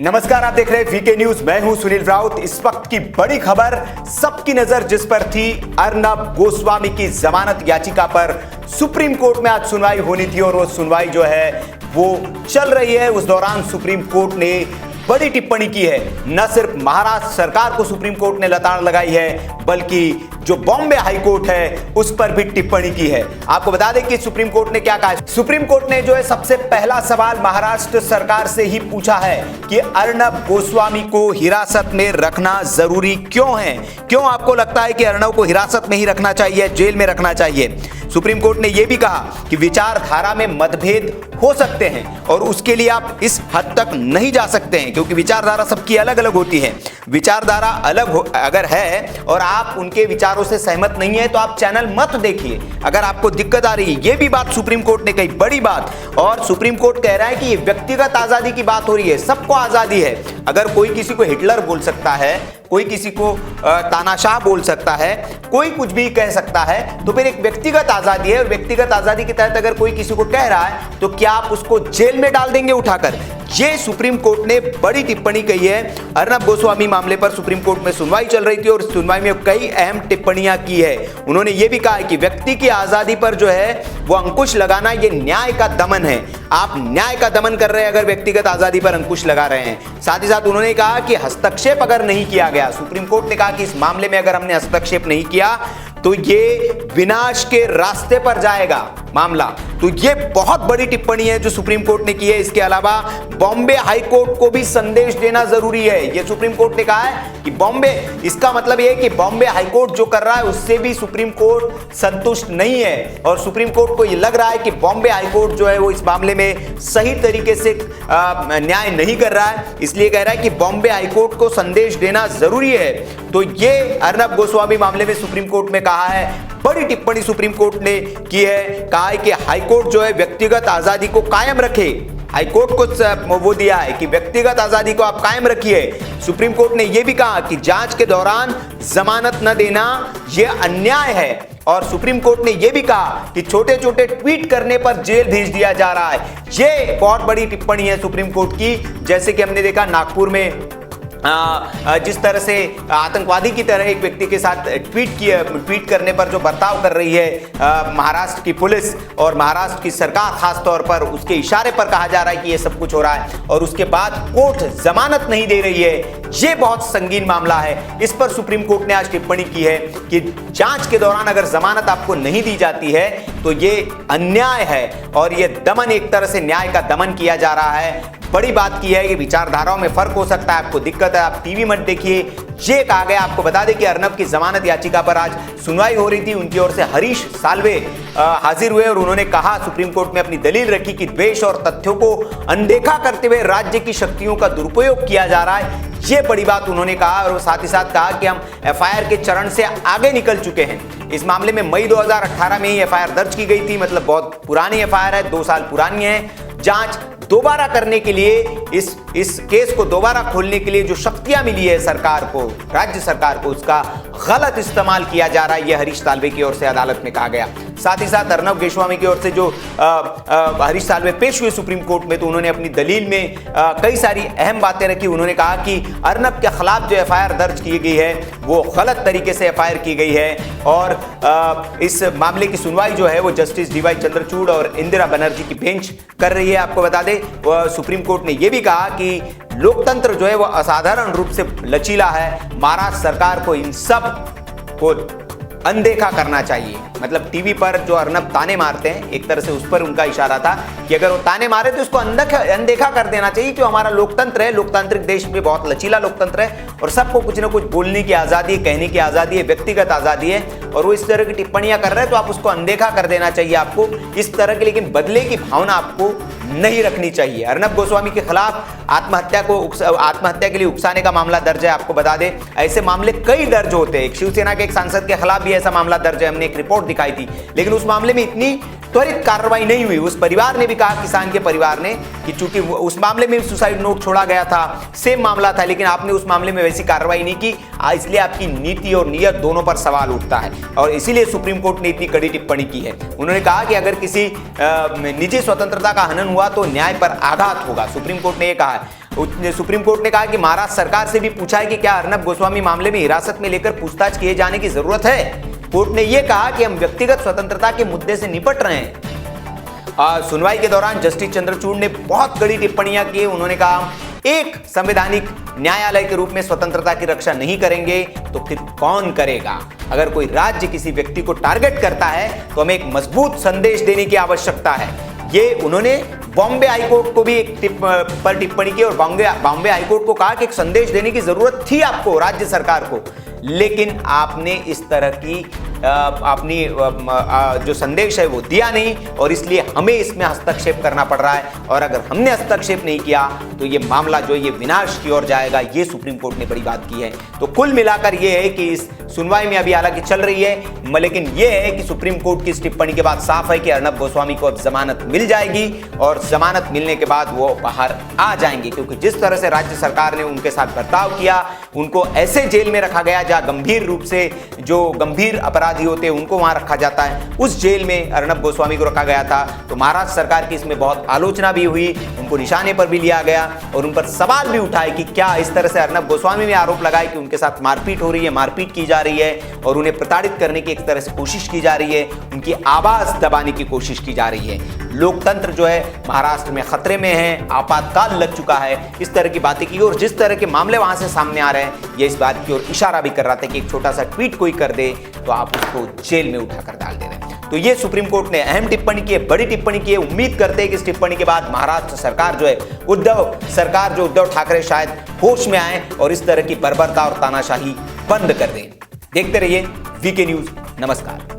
नमस्कार, आप देख रहे हैं वीके न्यूज। मैं हूं सुनील राउत। इस वक्त की बड़ी खबर, सबकी नजर जिस पर थी, अर्नब गोस्वामी की जमानत याचिका पर सुप्रीम कोर्ट में आज सुनवाई होनी थी और वो सुनवाई जो है वो चल रही है। उस दौरान सुप्रीम कोर्ट ने बड़ी टिप्पणी की है। न सिर्फ महाराष्ट्र सरकार को सुप्रीम कोर्ट ने लताड़ लगाई है, बल्कि जो बॉम्बे हाई कोर्ट है उस पर भी टिप्पणी की है। आपको बता दें कि सुप्रीम कोर्ट ने क्या कहा। सुप्रीम कोर्ट ने जो है सबसे पहला सवाल महाराष्ट्र सरकार से ही पूछा है कि अर्नब गोस्वामी को हिरासत में रखना जरूरी क्यों है। क्यों आपको लगता है कि अर्नब को हिरासत में ही रखना चाहिए, जेल में रखना चाहिए। सुप्रीम कोर्ट ने यह भी कहा कि विचारधारा में मतभेद हो सकते हैं और उसके लिए आप इस हद तक नहीं जा सकते हैं, क्योंकि विचारधारा सबकी अलग अलग होती है। विचारधारा अलग अगर है और आप उनके विचारों से सहमत नहीं है तो आप चैनल मत देखिए, अगर आपको दिक्कत आ रही है। यह भी बात सुप्रीम कोर्ट ने कही, बड़ी बात। और सुप्रीम कोर्ट कह रहा है कि ये व्यक्तिगत आजादी की बात हो रही है, सबको आजादी है। अगर कोई किसी को हिटलर बोल सकता है, कोई किसी को तानाशाह बोल सकता है, कोई कुछ भी कह सकता है, तो फिर एक व्यक्तिगत आजादी है। और व्यक्तिगत आजादी के तहत अगर कोई किसी को कह रहा है तो क्या आप उसको जेल में डाल देंगे उठाकर। ये सुप्रीम कोर्ट ने बड़ी टिप्पणी कही है। अर्नब गोस्वामी मामले पर सुप्रीम कोर्ट में सुनवाई चल रही थी और सुनवाई में कई अहम टिप्पणियां की है। उन्होंने ये भी कहा है कि व्यक्ति की आजादी पर जो है वो अंकुश लगाना ये न्याय का दमन है। आप न्याय का दमन कर रहे हैं अगर व्यक्तिगत आजादी पर अंकुश लगा रहे हैं। साथ ही साथ उन्होंने कहा कि हस्तक्षेप अगर नहीं किया गया, सुप्रीम कोर्ट ने कहा कि इस मामले में अगर हमने हस्तक्षेप नहीं किया तो ये विनाश के रास्ते पर जाएगा मामला। तो ये बहुत बड़ी टिप्पणी है जो सुप्रीम कोर्ट ने की है। इसके अलावा बॉम्बे हाई कोर्ट को भी संदेश देना जरूरी है, ये सुप्रीम कोर्ट ने कहा है कि बॉम्बे, इसका मतलब ये है कि बॉम्बे हाई कोर्ट जो कर रहा है उससे भी सुप्रीम कोर्ट संतुष्ट नहीं है और सुप्रीम कोर्ट को ये लग रहा है कि बॉम्बे हाई कोर्ट जो है वो इस मामले में सही तरीके से न्याय नहीं कर रहा है। इसलिए कह रहा है कि बॉम्बे हाई कोर्ट को संदेश देना जरूरी है। तो ये अर्नब गोस्वामी मामले में सुप्रीम कोर्ट में कहा है, बड़ी टिप्पणी सुप्रीम कोर्ट ने की है। कहा है कि हाई कोर्ट जो है व्यक्तिगत आजादी को कायम रखे। हाई कोर्ट को वो दिया है कि व्यक्तिगत आजादी को आप कायम रखिए। सुप्रीम कोर्ट ने यह भी कहा कि जांच के दौरान जमानत न देना यह अन्याय है। और सुप्रीम कोर्ट ने यह भी कहा कि छोटे छोटे ट्वीट करने पर जेल भेज दिया जा रहा है। यह बहुत बड़ी टिप्पणी है सुप्रीम कोर्ट की। जैसे कि हमने देखा नागपुर में जिस तरह से आतंकवादी की तरह एक व्यक्ति के साथ ट्वीट करने पर जो बर्ताव कर रही है महाराष्ट्र की पुलिस और महाराष्ट्र की सरकार, खास तौर पर उसके इशारे पर कहा जा रहा है कि ये सब कुछ हो रहा है और उसके बाद कोर्ट जमानत नहीं दे रही है। ये बहुत संगीन मामला है। इस पर सुप्रीम कोर्ट ने आज टिप्पणी की है कि जांच के दौरान अगर जमानत आपको नहीं दी जाती है तो ये अन्याय है और ये दमन, एक तरह से न्याय का दमन किया जा रहा है। बड़ी बात की है कि विचारधाराओं में फर्क हो सकता है, आपको दिक्कत है आप टीवी मत देखिए, ये कहा गया। आपको बता दें कि अर्नब की जमानत याचिका पर आज सुनवाई हो रही थी। उनकी ओर से हरीश साल्वे हाजिर हुए और उन्होंने कहा, सुप्रीम कोर्ट में अपनी दलील रखी कि द्वेष और तथ्यों को अनदेखा करते हुए राज्य की शक्तियों का दुरुपयोग किया जा रहा है। ये बड़ी बात उन्होंने कहा और साथ ही साथ कहा कि हम एफआईआर के चरण से आगे निकल चुके हैं। इस मामले में मई 2018 में ही एफआईआर दर्ज की गई थी, मतलब बहुत पुरानी एफआईआर है, 2 साल पुरानी है। जांच दोबारा करने के लिए, इस केस को दोबारा खोलने के लिए जो शक्तियां मिली है सरकार को, राज्य सरकार को, उसका गलत इस्तेमाल किया जा रहा है, यह हरीश साल्वे की ओर से अदालत में कहा गया। साथ ही साथ अर्नब गोस्वामी की ओर से जो हरीश साल्वे पेश हुए सुप्रीम कोर्ट में, तो उन्होंने अपनी दलील में कई सारी अहम बातें रखी। उन्होंने कहा कि अर्नब के खिलाफ जो एफआईआर दर्ज की गई है वो गलत तरीके से एफआईआर की गई है और इस मामले की सुनवाई जो है वो जस्टिस डीवाई चंद्रचूड़ और इंदिरा बनर्जी की बेंच कर रही है। आपको बता दें सुप्रीम कोर्ट ने यह भी कहा कि लोकतंत्र जो है वो असाधारण रूप से लचीला है। महाराष्ट्र सरकार को इन सब को अनदेखा करना चाहिए। मतलब टीवी पर जो अर्नब ताने मारते हैं, एक तरह से उस पर उनका इशारा था कि अगर वो ताने मारे तो उसको अनदेखा कर देना चाहिए, क्यों हमारा लोकतंत्र है, लोकतांत्रिक देश में बहुत लचीला लोकतंत्र है और सबको कुछ ना कुछ बोलने की आज़ादी है, कहने की आज़ादी है, व्यक्तिगत आज़ादी है। और वो इस तरह की टिप्पणियां कर रहे हैं तो आप उसको अनदेखा कर देना चाहिए आपको इस तरह की, लेकिन बदले की भावना आपको नहीं रखनी चाहिए। अर्नब गोस्वामी के खिलाफ आत्महत्या के लिए उकसाने का मामला दर्ज है। आपको बता दें ऐसे मामले कई दर्ज होते हैं। शिवसेना के एक सांसद के खिलाफ भी ऐसा मामला दर्ज है, हमने एक रिपोर्ट दिखाई थी, लेकिन उस मामले में इतनी त्वरित कार्रवाई नहीं हुई। उस परिवार ने भी कहा, किसान के परिवार ने, कि चूंकि उस मामले में सुसाइड नोट छोड़ा गया था, सेम मामला था, लेकिन आपने उस मामले में वैसी कार्रवाई नहीं की, इसलिए आपकी नीति और नियत दोनों पर सवाल उठता है और इसीलिए सुप्रीम कोर्ट ने इतनी कड़ी टिप्पणी की है। उन्होंने कहा कि अगर किसी निजी स्वतंत्रता का हनन हुआ तो न्याय पर आघात होगा, सुप्रीम कोर्ट ने यह कहा है। सुप्रीम कोर्ट ने कहा कि महाराष्ट्र सरकार से भी पूछा है कि क्या अर्नब गोस्वामी मामले में हिरासत में लेकर पूछताछ किए जाने की जरूरत है। कोर्ट ने यह कहा कि हम व्यक्तिगत स्वतंत्रता के मुद्दे से निपट रहे हैं। सुनवाई के दौरान जस्टिस चंद्रचूड़ ने बहुत कड़ी टिप्पणियां की। उन्होंने कहा, एक संवैधानिक न्यायालय के रूप में स्वतंत्रता की रक्षा नहीं करेंगे तो फिर कौन करेगा। अगर कोई राज्य किसी व्यक्ति को टारगेट करता है तो हमें एक मजबूत संदेश देने की आवश्यकता है। ये उन्होंने बॉम्बे हाईकोर्ट को भी एक टिप्पणी की और बॉम्बे हाईकोर्ट को कहा कि एक संदेश देने की जरूरत थी आपको, राज्य सरकार को, लेकिन आपने इस तरह की अपनी जो संदेश है वो दिया नहीं और इसलिए हमें इसमें हस्तक्षेप करना पड़ रहा है। और अगर हमने हस्तक्षेप नहीं किया तो ये मामला जो ये विनाश की ओर जाएगा। ये सुप्रीम कोर्ट ने बड़ी बात की है। तो कुल मिलाकर ये है कि इस सुनवाई में अभी हालांकि चल रही है, लेकिन ये है कि सुप्रीम कोर्ट की इस टिप्पणी के बाद साफ है कि अर्नब गोस्वामी को अब जमानत मिल जाएगी और जमानत मिलने के बाद वो बाहर आ जाएंगे, क्योंकि जिस तरह से राज्य सरकार ने उनके साथ बर्ताव किया, उनको ऐसे जेल में रखा गया जहां गंभीर रूप से जो गंभीर अपराधी होते हैं उनको वहां रखा जाता है, उस जेल में अर्नब गोस्वामी को रखा गया था। तो महाराष्ट्र सरकार की इसमें बहुत आलोचना भी हुई, उनको निशाने पर भी लिया गया और उन पर सवाल भी उठाए कि क्या इस तरह से अर्नब गोस्वामी ने आरोप लगाए कि उनके साथ मारपीट हो रही है, मारपीट की जा रही है और उन्हें प्रताड़ित करने की एक तरह से कोशिश की जा रही है, उनकी आवाज दबाने की कोशिश की जा रही है। लोकतंत्र जो है महाराष्ट्र में खतरे में है, आपातकाल लग चुका है, इस तरह की बातें की और जिस तरह के मामले वहां से सामने आ रहे हैं, ये इस बात की ओर इशारा भी कर रहा था कि एक छोटा सा ट्वीट कोई कर दे तो आप उसको जेल में उठाकर डाल दे रहे हैं। तो ये सुप्रीम कोर्ट ने अहम टिप्पणी की है, बड़ी टिप्पणी की है। उम्मीद करते हैं कि इस टिप्पणी के बाद महाराष्ट्र सरकार जो है, उद्धव ठाकरे शायद होश में आए और इस तरह की बर्बरता और तानाशाही बंद कर दें। देखते रहिए वीके न्यूज। नमस्कार।